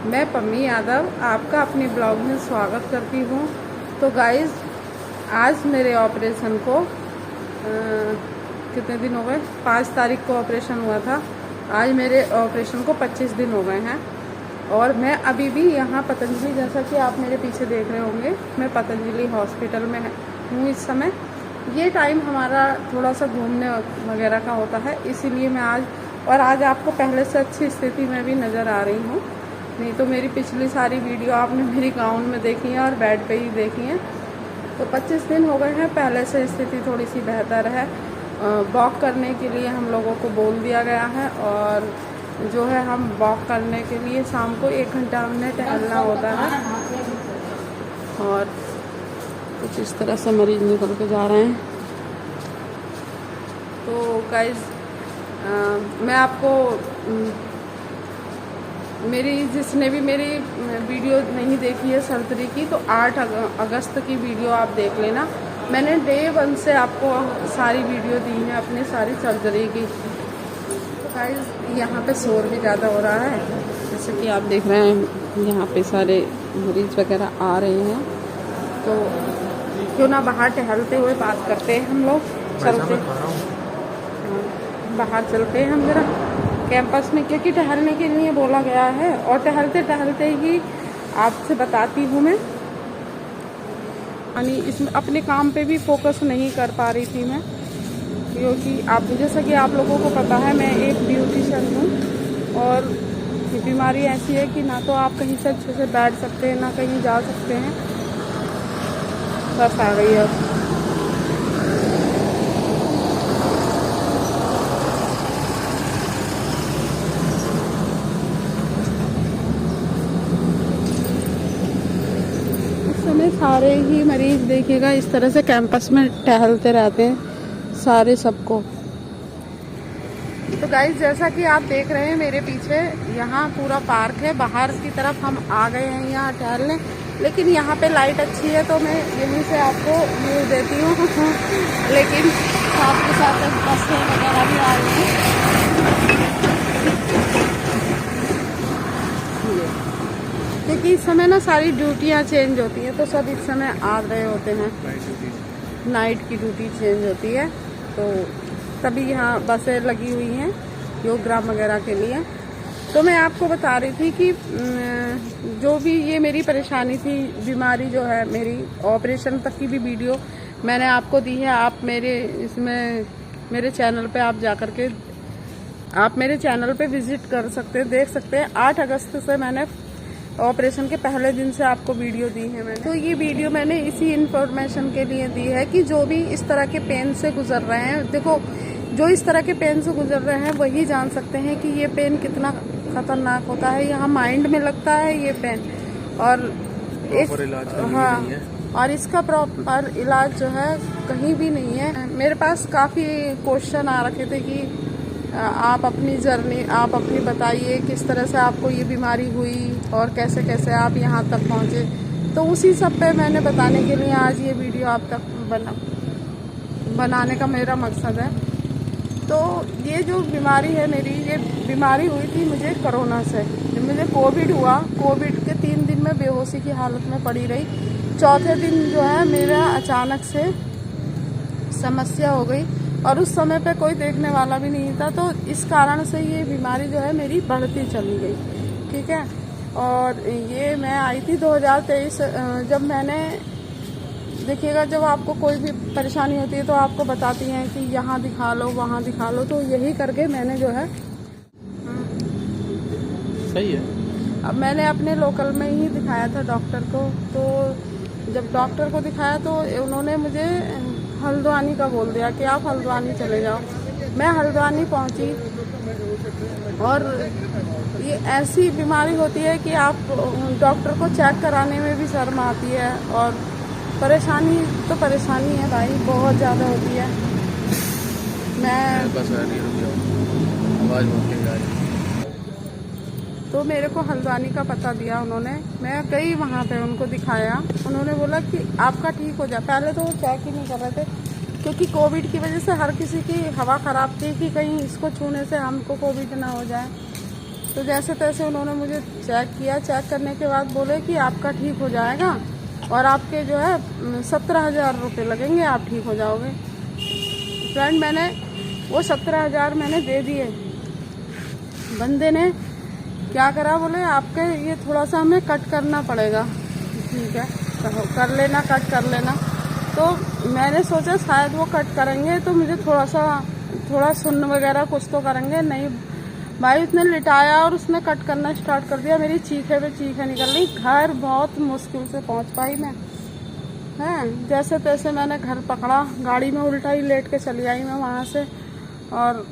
मैं पम्मी यादव आपका अपने ब्लॉग में स्वागत करती हूँ। तो गाइज़, आज मेरे ऑपरेशन को कितने दिन हो गए? 5 तारीख को ऑपरेशन हुआ था। आज मेरे ऑपरेशन को 25 दिन हो गए हैं और मैं अभी भी यहाँ पतंजलि, जैसा कि आप मेरे पीछे देख रहे होंगे, मैं पतंजलि हॉस्पिटल में हूँ इस समय। ये टाइम हमारा थोड़ा सा घूमने वगैरह का होता है, इसीलिए मैं आज आपको पहले से अच्छी स्थिति में भी नज़र आ रही हूँ। नहीं तो मेरी पिछली सारी वीडियो आपने मेरी गाउन में देखी है और बेड पे ही देखी है। तो 25 दिन हो गए हैं, पहले से स्थिति थोड़ी सी बेहतर है। वॉक करने के लिए हम लोगों को बोल दिया गया है और जो है हम वॉक करने के लिए शाम को 1 घंटा हमने टहलना होता है। और कुछ इस तरह से मरीज निकल के जा रहे हैं। तो गाइज, मैं आपको जिसने भी मेरी वीडियो नहीं देखी है सर्जरी की, तो 8 अगस्त की वीडियो आप देख लेना। मैंने डे 1 से आपको सारी वीडियो दी है अपनी सारी सर्जरी की। तो गाइस, यहाँ पे शोर भी ज़्यादा हो रहा है, जैसे कि आप देख रहे हैं यहाँ पे सारे मरीज वगैरह आ रहे हैं। तो क्यों ना बाहर टहलते हुए बात करते हैं हम लोग, चलते बाहर चलते हैं हम जरा कैंपस में, क्योंकि टहलने के लिए बोला गया है। और टहलते टहलते ही आपसे बताती हूँ मैं, यानी इसमें अपने काम पे भी फोकस नहीं कर पा रही थी मैं, क्योंकि जैसा कि आप लोगों को पता है मैं एक ब्यूटिशियन हूँ और ये बीमारी ऐसी है कि ना तो आप कहीं से अच्छे से बैठ सकते हैं ना कहीं जा सकते हैं। बस आ गई अब। सारे ही मरीज देखिएगा इस तरह से कैंपस में टहलते रहते हैं सारे सबको। तो गाइस, जैसा कि आप देख रहे हैं मेरे पीछे, यहाँ पूरा पार्क है। बाहर की तरफ हम आ गए हैं यहाँ टहलने, लेकिन यहाँ पे लाइट अच्छी है तो मैं यहीं से आपको व्यू देती हूँ। लेकिन आपके साथ बसें वगैरह भी आ रही हैं, क्योंकि इस समय ना सारी ड्यूटियाँ चेंज होती हैं, तो सब इस समय आ रहे होते हैं। नाइट की ड्यूटी चेंज होती है, तो तभी यहाँ बसें लगी हुई हैं योगग्राम वगैरह के लिए। तो मैं आपको बता रही थी कि जो भी ये मेरी परेशानी थी, बीमारी जो है मेरी, ऑपरेशन तक की भी वीडियो मैंने आपको दी है। आप मेरे चैनल पे आप जा कर के आप मेरे चैनल पे विजिट कर सकते हैं, देख सकते हैं। 8 अगस्त से मैंने ऑपरेशन के पहले दिन से आपको वीडियो दी है मैंने। तो ये वीडियो मैंने इसी इन्फॉर्मेशन के लिए दी है कि जो भी इस तरह के पेन से गुजर रहे हैं, देखो, जो इस तरह के पेन से गुजर रहे हैं वही जान सकते हैं कि ये पेन कितना खतरनाक होता है। यहाँ माइंड में लगता है ये पेन, और और इसका प्रॉपर इलाज जो है कहीं भी नहीं है। मेरे पास काफ़ी क्वेश्चन आ रखे थे कि आप अपनी जर्नी आप अपनी बताइए, किस तरह से आपको ये बीमारी हुई और कैसे कैसे आप यहाँ तक पहुँचे। तो उसी सब पे मैंने बताने के लिए आज ये वीडियो आप तक बनाने का मेरा मकसद है। तो ये जो बीमारी है मेरी, ये बीमारी हुई थी मुझे कोरोना से। जब मुझे कोविड हुआ, कोविड के 3 दिन में बेहोशी की हालत में पड़ी रही। चौथे दिन जो है मेरा अचानक से समस्या हो गई और उस समय पे कोई देखने वाला भी नहीं था। तो इस कारण से ये बीमारी जो है मेरी बढ़ती चली गई, ठीक है। और ये मैं आई थी 2023। जब मैंने, देखिएगा, जब आपको कोई भी परेशानी होती है तो आपको बताती हैं कि यहाँ दिखा लो वहाँ दिखा लो, तो यही करके मैंने जो है सही है। अब मैंने अपने लोकल में ही दिखाया था डॉक्टर को। तो जब डॉक्टर को दिखाया तो उन्होंने मुझे हल्द्वानी का बोल दिया कि आप हल्द्वानी चले जाओ। मैं हल्द्वानी पहुंची और ये ऐसी बीमारी होती है कि आप डॉक्टर को चेक कराने में भी शर्म आती है और परेशानी तो परेशानी है भाई, बहुत ज़्यादा होती है। मैं बस आवाज़ बहुत आ रही। तो मेरे को हल्द्वानी का पता दिया उन्होंने। मैं गई वहाँ पे, उनको दिखाया। उन्होंने बोला कि आपका ठीक हो जाए। पहले तो वो चेक ही नहीं कर रहे थे, क्योंकि कोविड की वजह से हर किसी की हवा ख़राब थी कि कहीं इसको छूने से हमको कोविड ना हो जाए। तो जैसे तैसे उन्होंने मुझे चेक किया। चेक करने के बाद बोले कि आपका ठीक हो जाएगा और आपके जो है 17,000 रुपये लगेंगे, आप ठीक हो जाओगे। फ्रेंड, मैंने वो 17,000 मैंने दे दिए। बंदे ने क्या करा, बोले आपके ये थोड़ा सा हमें कट करना पड़ेगा। ठीक है, कर लेना, कट कर लेना। तो मैंने सोचा शायद वो कट करेंगे तो मुझे थोड़ा सुन्न वगैरह कुछ तो करेंगे। नहीं भाई, उसने लिटाया और उसने कट करना स्टार्ट कर दिया। मेरी चीखे पे चीखें निकल रही। घर बहुत मुश्किल से पहुंच पाई मैं। हैं, जैसे तैसे मैंने घर पकड़ा, गाड़ी में उल्टा ही लेट के चली आई मैं वहाँ से। और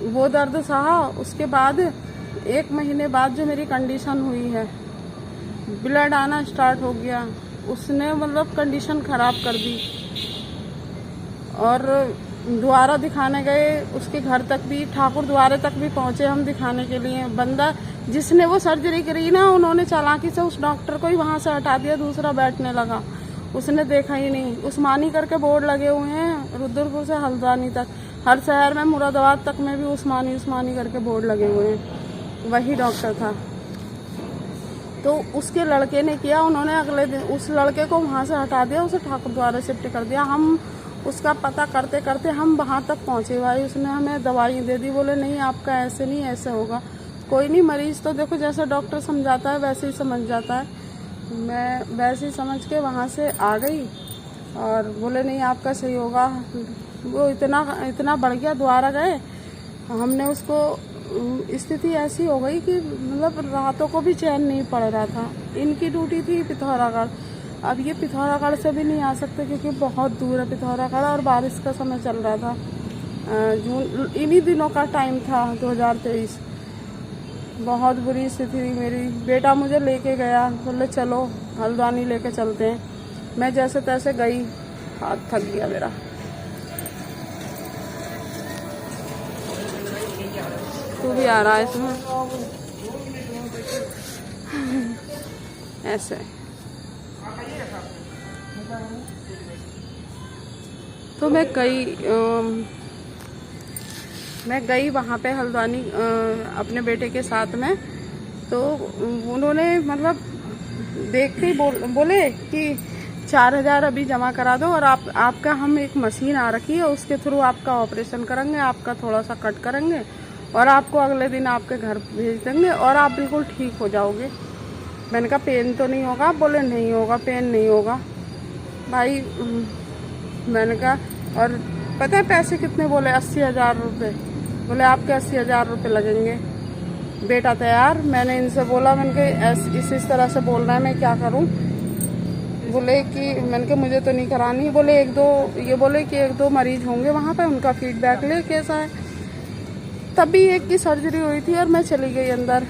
वो दर्द सहा। उसके बाद 1 महीने बाद जो मेरी कंडीशन हुई है, ब्लड आना स्टार्ट हो गया। उसने मतलब कंडीशन ख़राब कर दी। और दोबारा दिखाने गए, उसके घर तक भी, ठाकुर द्वारे तक भी पहुँचे हम दिखाने के लिए। बंदा जिसने वो सर्जरी करी ना, उन्होंने चालाकी से उस डॉक्टर को ही वहाँ से हटा दिया, दूसरा बैठने लगा। उसने देखा ही नहीं। उस्मानी करके बोर्ड लगे हुए हैं, रुद्रपुर से हल्द्वानी तक, हर शहर में, मुरादाबाद तक में भी उस्मानी करके बोर्ड लगे हुए हैं। वही डॉक्टर था। तो उसके लड़के ने किया, उन्होंने अगले दिन उस लड़के को वहाँ से हटा दिया, उसे ठाकुर द्वारा शिफ्ट कर दिया। हम उसका पता करते करते हम वहाँ तक पहुँचे। भाई, उसने हमें दवाई दे दी। बोले नहीं, आपका ऐसे नहीं, ऐसे होगा। कोई नहीं, मरीज तो देखो जैसे डॉक्टर समझाता है वैसे ही समझ जाता है। मैं वैसे ही समझ के वहाँ से आ गई और बोले नहीं, आपका सही होगा। वो इतना बढ़ गया। द्वारा गए, हमने उसको, स्थिति ऐसी हो गई कि मतलब रातों को भी चैन नहीं पड़ रहा था। इनकी ड्यूटी थी पिथौरागढ़। अब ये पिथौरागढ़ से भी नहीं आ सकते क्योंकि बहुत दूर है पिथौरागढ़, और बारिश का समय चल रहा था। जून, इन्हीं दिनों का टाइम था, 2023। बहुत बुरी स्थिति थी मेरी। बेटा मुझे लेके गया, बोले चलो हल्द्वानी लेके चलते हैं। मैं जैसे तैसे गई, हाथ थक गया मेरा। तू भी आ रहा है इसमें ऐसे। तो मैं गई वहाँ पे हल्द्वानी अपने बेटे के साथ में। तो उन्होंने मतलब देखते ही बोले कि 4,000 अभी जमा करा दो और आपका हम एक मशीन आ रखी है, उसके थ्रू आपका ऑपरेशन करेंगे, आपका थोड़ा सा कट करेंगे और आपको अगले दिन आपके घर भेज देंगे और आप बिल्कुल ठीक हो जाओगे। मैंने कहा पेन तो नहीं होगा? बोले नहीं होगा, पेन नहीं होगा। भाई मैंने कहा, और पता है पैसे कितने बोले? 80,000 रुपये। बोले आपके 80,000 रुपये लगेंगे। बेटा तैयार। मैंने इनसे बोला, मैंने कहा इस तरह से बोल रहा है, मैं क्या करूं? बोले कि मैंने कहा मुझे तो नहीं करानी। बोले एक दो मरीज होंगे वहाँ पे, उनका फीडबैक ले कैसा है। तभी एक की सर्जरी हुई थी और मैं चली गई अंदर।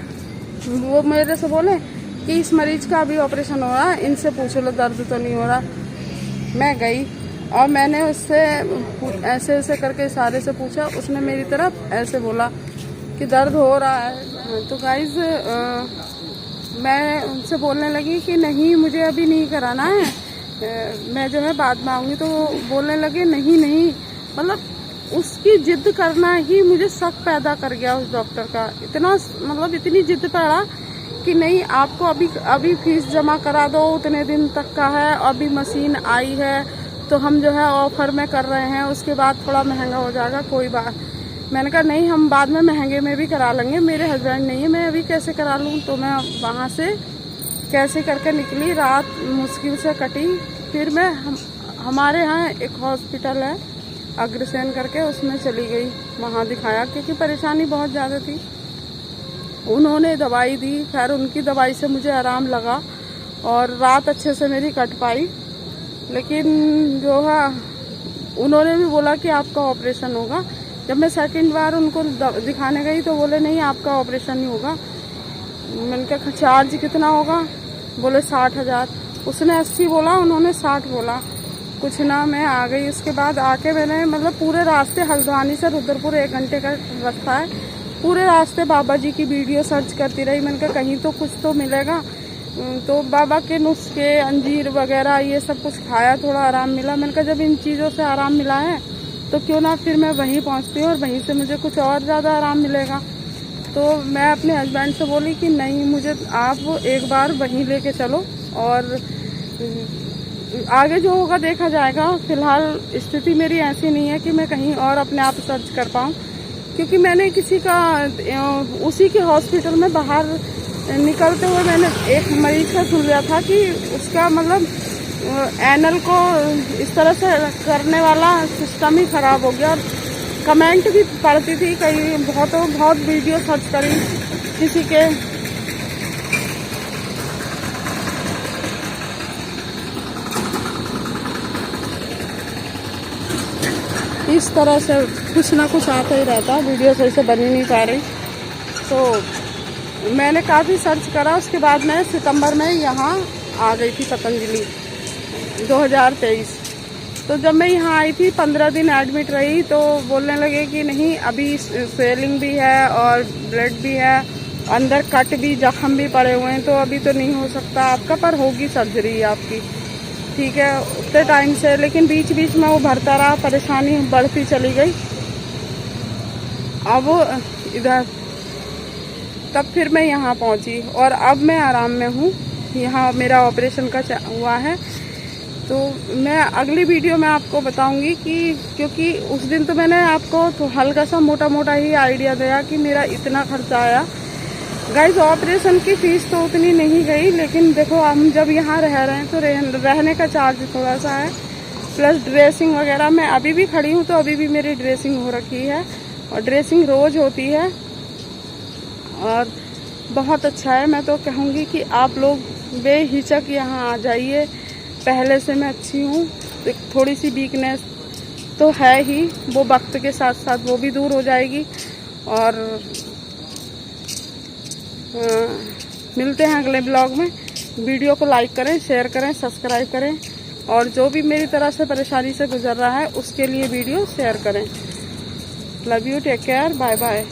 वो मेरे से बोले कि इस मरीज का अभी ऑपरेशन हो रहा है, इनसे पूछ लो दर्द तो नहीं हो रहा। मैं गई और मैंने उससे ऐसे करके इशारे से पूछा। उसने मेरी तरफ ऐसे बोला कि दर्द हो रहा है। तो गाइज मैं उनसे बोलने लगी कि नहीं, मुझे अभी नहीं कराना है, मैं जो है बाद में आऊँगी। तो वो बोलने लगे नहीं, मतलब उसकी जिद करना ही मुझे शक पैदा कर गया उस डॉक्टर का। इतनी जिद पड़ा कि नहीं, आपको अभी फीस जमा करा दो, उतने दिन तक का है, अभी मशीन आई है तो हम जो है ऑफर में कर रहे हैं, उसके बाद थोड़ा महंगा हो जाएगा, कोई बात। मैंने कहा नहीं, हम बाद में महंगे में भी करा लेंगे, मेरे हस्बैंड नहीं है, मैं अभी कैसे करा लूँ। तो मैं वहाँ से कैसे करके निकली, रात मुश्किल से कटी। फिर मैं हमारे यहाँ एक हॉस्पिटल है अग्रसेन करके, उसमें चली गई, वहाँ दिखाया क्योंकि परेशानी बहुत ज़्यादा थी। उन्होंने दवाई दी, खैर उनकी दवाई से मुझे आराम लगा और रात अच्छे से मेरी कट पाई। लेकिन जो है उन्होंने भी बोला कि आपका ऑपरेशन होगा। जब मैं सेकंड बार उनको दिखाने गई तो बोले नहीं, आपका ऑपरेशन नहीं होगा। मैंने कहा चार्ज कितना होगा? बोले 60,000। उसने 80 बोला, उन्होंने 60 बोला। कुछ ना, मैं आ गई। उसके बाद आके मैंने पूरे रास्ते, हल्द्वानी से रुद्रपुर 1 घंटे का रास्ता है, पूरे रास्ते बाबा जी की वीडियो सर्च करती रही। मैंने कहा कहीं तो कुछ तो मिलेगा। तो बाबा के नुस्खे, अंजीर वगैरह ये सब कुछ खाया, थोड़ा आराम मिला। मैंने कहा जब इन चीज़ों से आराम मिला है तो क्यों ना फिर मैं वहीं पहुंचती हूँ और वहीं से मुझे कुछ और ज़्यादा आराम मिलेगा। तो मैं अपने हस्बैंड से बोली कि नहीं, मुझे आप एक बार वहीं लेके चलो और आगे जो होगा देखा जाएगा। फिलहाल स्थिति मेरी ऐसी नहीं है कि मैं कहीं और अपने आप सर्च कर पाऊँ, क्योंकि मैंने किसी का उसी के हॉस्पिटल में बाहर निकलते हुए मैंने एक मरीज का सुन लिया था कि उसका मतलब एनल को इस तरह से करने वाला सिस्टम ही खराब हो गया। और कमेंट भी पढ़ती थी, कई बहुत वीडियो सर्च करी किसी के, इस तरह से कुछ ना कुछ आता ही रहता। वीडियो सही से बन ही नहीं पा रही, तो मैंने काफ़ी सर्च करा। उसके बाद मैं सितंबर में यहाँ आ गई थी पतंजलि 2023। तो जब मैं यहाँ आई थी 15 दिन एडमिट रही, तो बोलने लगे कि नहीं, अभी स्वेलिंग भी है और ब्लड भी है, अंदर कट भी, जख्म भी पड़े हुए हैं, तो अभी तो नहीं हो सकता आपका, पर होगी सर्जरी आपकी, ठीक है, उतने टाइम से। लेकिन बीच बीच में वो भरता रहा, परेशानी बढ़ती चली गई। अब इधर तब फिर मैं यहाँ पहुँची और अब मैं आराम में हूँ। यहाँ मेरा ऑपरेशन का हुआ है, तो मैं अगली वीडियो में आपको बताऊंगी कि, क्योंकि उस दिन तो मैंने आपको तो हल्का सा मोटा ही आइडिया दिया कि मेरा इतना खर्चा आया। गाइस, ऑपरेशन की फीस तो उतनी नहीं गई, लेकिन देखो हम जब यहाँ रह रहे हैं तो रहने का चार्ज थोड़ा सा है, प्लस ड्रेसिंग वगैरह। मैं अभी भी खड़ी हूँ तो अभी भी मेरी ड्रेसिंग हो रखी है, और ड्रेसिंग रोज होती है, और बहुत अच्छा है। मैं तो कहूँगी कि आप लोग बेहिचक यहाँ आ जाइए। पहले से मैं अच्छी हूँ, थोड़ी सी वीकनेस तो है ही, वो वक्त के साथ साथ वो भी दूर हो जाएगी। और मिलते हैं अगले ब्लॉग में। वीडियो को लाइक करें, शेयर करें, सब्सक्राइब करें, और जो भी मेरी तरह से परेशानी से गुजर रहा है उसके लिए वीडियो शेयर करें। Love you, take care, bye bye.